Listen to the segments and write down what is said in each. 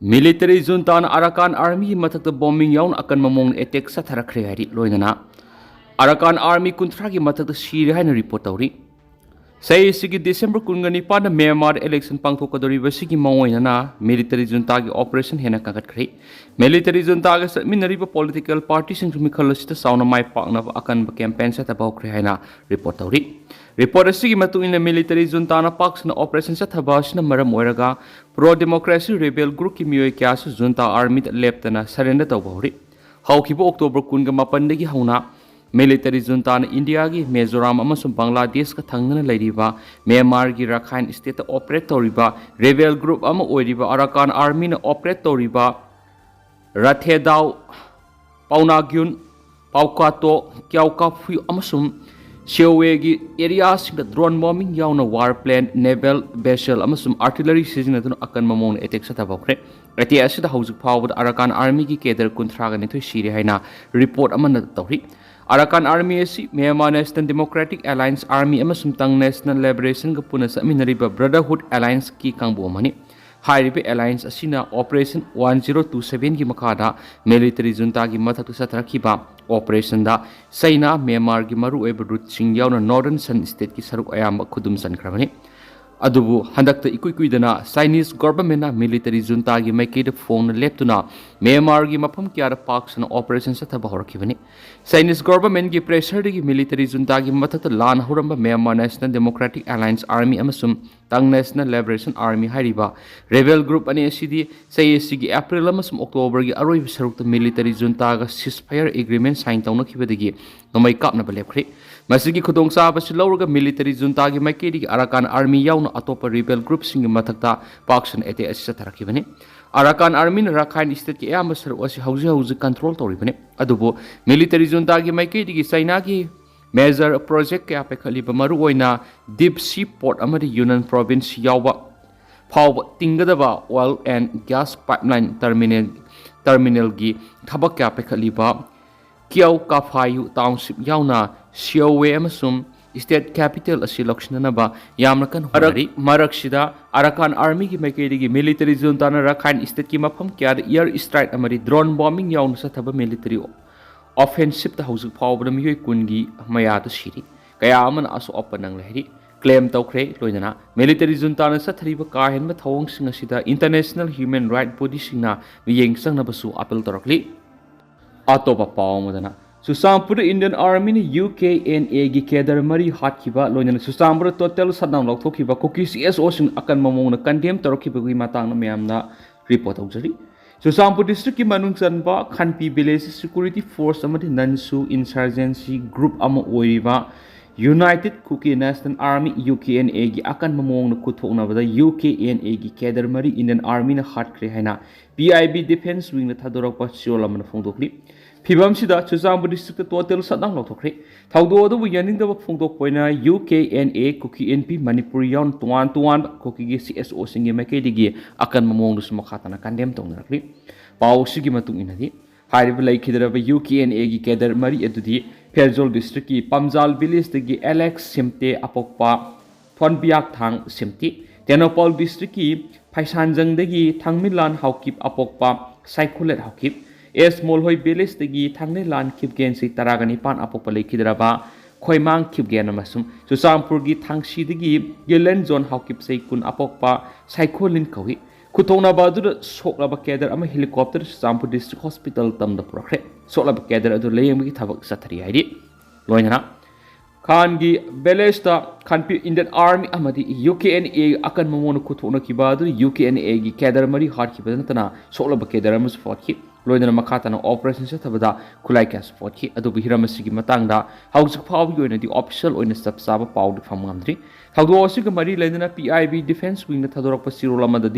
Military junta na Arakan Army matak bombing yawn akan mamong attack sa tharakre hari loinana Arakan Army kuntragi matak Sire hai na report tawri say sigi December kungani pa na Myanmar election pangthokadori sigi mawoina na military junta gi operation hena kagat khre military junta ga minari political party sing mi khalasita sauna mai pakna akan campaign sa tabaw khre haina report tawri report sigi matu in military junta na paks na operation sa thabas na maram oiraga pro democracy rebel group ki mioi kya su junta army left na surrender tawbori haukibo October kunga mapan degi hauna military junta na India gi Mizoram amasum Bangladesh ka thangna lairiba Myanmar gi Rakhine state ta operate toriba rebel group ama oiriba Arakan army na operate toriba Rathedau Paunagyun Paukato Kyauka Phu amasum Seowe gi area sing da drone bombing yauna war plane naval vessel amasum artillery sizinatun akan mamon attack sa tabokre ati asida hojik phawd Arakan army gi keder kunthraga ni thoi Sire haina report amana tawri Arakan Army asi Myanmar National Democratic Alliance Army amasum tang National Liberation ga puna saminariba Brotherhood Alliance ki kangbu mani hairibe alliance asina Operation 1027 gi makada military junta gi mathak sa thrakhiba operation da Saina Myanmar gi maru eba route sing yauna Northern Sun State ki saruk ayamba khudum san khrabani adubu handakta ikuikuidana Chinese government na military junta gi maikede phone leptuna Myanmar gi mafam kyara parks na operation sa thaba horakibani Chinese government gi pressure gi military junta gi mathakta lan horamba Myanmar National Democratic Alliance Army amasum tang National Liberation Army hariba rebel group ani asidi sayesi gi April amasum October gi aroi sarukta military junta ga ceasefire agreement sign tawna khibadagi nomai kapna balekri masigi khudong sa basi lawraga military junta gi maikedi gi Arakan army yauna atopa rebel group sing mathakta pakshan ete asisa tarakibani Arakan army na Rakhine state ki ayamba saru asi hauji control toribani adubo military junta gi maikedi gi China gi major project kaya pekhaliba maru oina deep sea port amadi Yunnan province yawba phawba tingadaba oil and gas pipeline terminal gi thabak kaya pekhaliba Kiau Kafayu township yauna Seowe amasum state capital asi lakshnanaba yamnakan horari maraksida Arakan army gi maikedi gi military junta na Rakhine state ki mafam kya air strike amari drone bombing yauna sa thaba military offensive ta hojik phawbra miyoi kungi maya ta siri kaya aman aso opanang lehri claim tawkhre loinana military junta na sathriba ka henma thawong sing asida international human right body singna miyeng sangna basu appeal torakli atopa pawmadana Susampur Indian Army ni UKNA gi kedar mari hatkiba loinana Susampur total sadam lokhokiba Kuki CSO sing akan mamongna condemn torokhiba gi matang na mayamna report awjari Susampur district ki manung sanba Khanpi village security force amadi nansu insurgency group ama oiriba United Kuki National Army UKNA gi akan mamongna kuthokna bada UKNA gi kedar mari Indian Army na hatkre haina PIB defense wing na thadorakpa chiolamna phongdokli Pibam sida Susampur district total sadang lokthokre thawdo adu yaningdaba phongdok poina UKNA Kuki NP Manipur yaun tuan Kuki gi CSO singi maikedi gi akan mamong dus makhatana condemn tongnarakli paw sigi matung inadi hairiba laikhidraba UKNA gi kedar mari adudi Perzol district ki Pamjal village gi Alex Simte apokpa Thonbiak thang Simti Tenopal district ki Phaisanjang dagi Thangmilan haukip apokpa Saikolet haukip Es molhoi village dagi Thangne lan kipgen si taragani pan apokpa laikhidraba Khoimang kipgen amasum Susampur gi Thangsi dagi Yelen zone haukip saikun apokpa Saikolin kawi Kutongna badu soklaba kedar ama helicopter Susampur district hospital tamda purakre soklaba kedar adu layeng gi thabak sathari haidi loinana Khan gi village ta Khanpi Indian Army amadi UKNA akan mamona kuthona kibadu UKNA gi kedar mari hat kibadana tana soklaba kedar ama support ki loinana makhatana operation sa thabada khulai ka support ki adu bihiramasi gi matangda hojik phawgi oina di official oina step saba pawdi famngamdri thawdo asig mari lainana PIB defense wing na thadorakpa sirolamada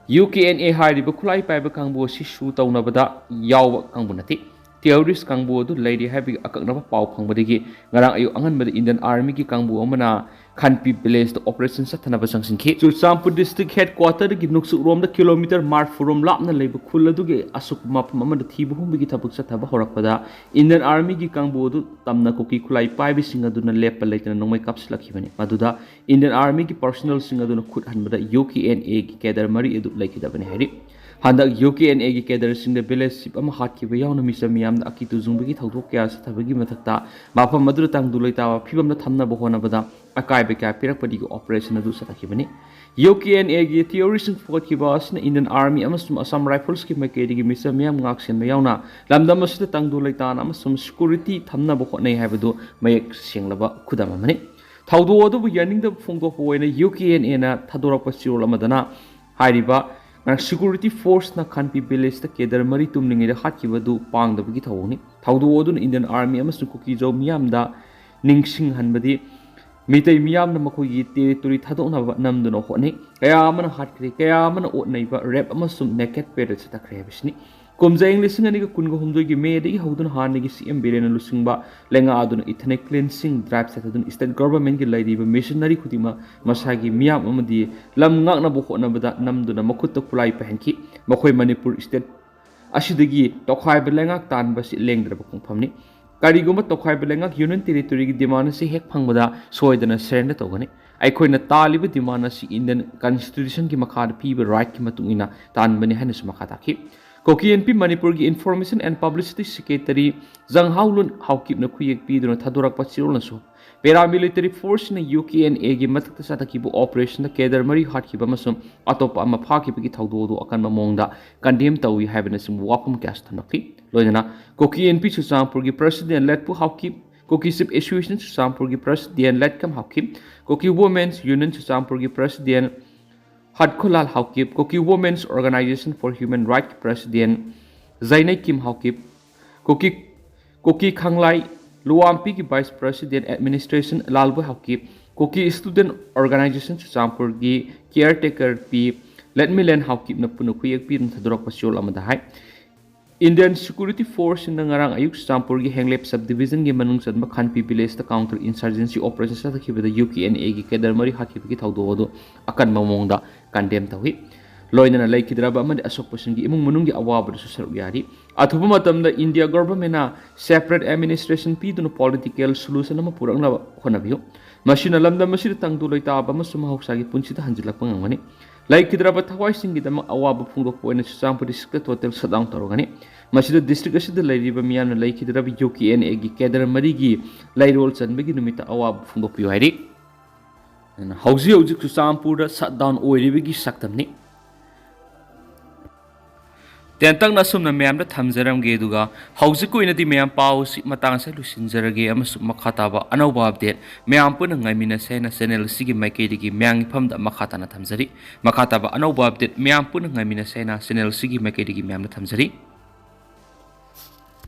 UKNA hariba khulai paiba kangbo si su tawnabada yaw kangbo nati terrorist kangbo du lady happy akaknaba paw phangbadigi ngarang ayu anganbada Indian Army ki kangbo amana Khanpi village the operation sathanaba sangsinki Susampur district headquarter gi nuksu rom da kilometer mark from lapna leiba khuladu ge asuk mapam amada thibu humbi gi thabuk sathaba horakpada Indian Army gi kangbo du tamna Kuki khulai paibi singaduna lepa leitana nongmai kapslakibani maduda Indian Army ki personnel singaduna khut hanbada UKNA gi kedar mari edu laikidabani hari Handak UKNA gi kedar sing the village sip ama hat ki bayaw na misa miyam da aki tu zung bagi thawdok kya sa thabagi mathakta mafam madru tang dulai tawa phibam na thamna bo hona bada akai be kya pirak padi ko operation adu sa takibani UKNA gi theory sing fort ki bas na Indian Army amasum Assam Rifles ki makedi gi misa miyam ngak sen bayaw na lamdam masida tang dulai ta na amasum security thamna bo khonai haibadu mayek singlaba khudam amani thawdo adu bu yaning da phongdo hoina UKNA na thadorak pa chirol amadana hairiba security force na khanpi village ta kedar mari tumningi da hat ki badu pang da bagi thawni thawdu odun Indian Army amasung Kuki jo miyam da ningsing hanbadi mitai miyam na makoi gi territory thadona namduna hone kaya man hat kri kaya man otnai ba rap amasung naked period ta krebisni kumjang lising ani ga kungo humjoi gi me de hodun han gi CM Biren lusing ba lenga adun ethnic cleansing drive sa adun state government gi laidi ba missionary khutima masagi miyam amadi lam ngak na bu khona bada namduna makut to kulai pahanki makhoi Manipur state asidagi tokhai ba lenga tan ba si lengdra ba khongphamni kariguma tokhai ba lenga union territory gi demand si hek phangbada soidana surrender togani aikoina taliba demand si Indian constitution gi makha pi ba right ki matungina tan bani hanis makha takhi Kuki NP Manipur gi Information and Publicity Secretary Zhang Haolun Haokip na khuyek pi duna thadorak pa chirol na so paramilitary force na UKNA gi mathakta sa takibu operation na kedar mari hat ki bamasum atopa ama phaki gi thawdo do akan mamongda condemn tawi habena sim wapum cast thanakti loina Kuki NP Chusampur gi president letpu Haokip Kuki Sip Association Chusampur gi president letkam Haokip Kuki Women's Union Chusampur gi president Hadkolal Haokip, Kuki Women's Organization for Human Rights President Zainai Kim Haokip, Kuki Khanglai Luampi ki Vice President Administration Lalbu Haokip, Kuki Student Organization Chusampur gi Caretaker P Let Me Learn Haokip na punukuyak pi thadorok pasyol amadahai Indian Security Force na ngarang ayuk Chusampur gi Henglep Subdivision gi manung sadma Khanpi village ta counter insurgency operation sa takibada UKNA gi kedar mari hakip gi thawdo odo akan mamongda condemn tawi loina na lai kidraba amadi asok person gi imung munung gi awaba su saruk yari athuba matamda India government na separate administration pi dun political solution ama purang na khonabiyo machine lamda masir tangdu loita ba masuma hoksa gi punchi ta hanjilak pangangani lai kidraba thawai singi dama awaba phungdo poina Chusampur district hotel shutdown tarogani masida district asida lairiba miyam na lai kidraba UKNA gi kedar mari gi lai rol chanbegi numita awaba phungdo piyo hari Haojik2 Ccpur shutdown oiribigi saktamni Tentang na sumna miyam da thamjaram ge duga Haojik2 inadi miyam pau si matang sa lusinjarage amasuk makhataba anawba update miyam puna ngaimina sena channel sigi maikaidigi miyang iphamda makhatana thamjari makhataba anawba update miyam puna ngaimina sena channel sigi maikaidigi miyam da thamjari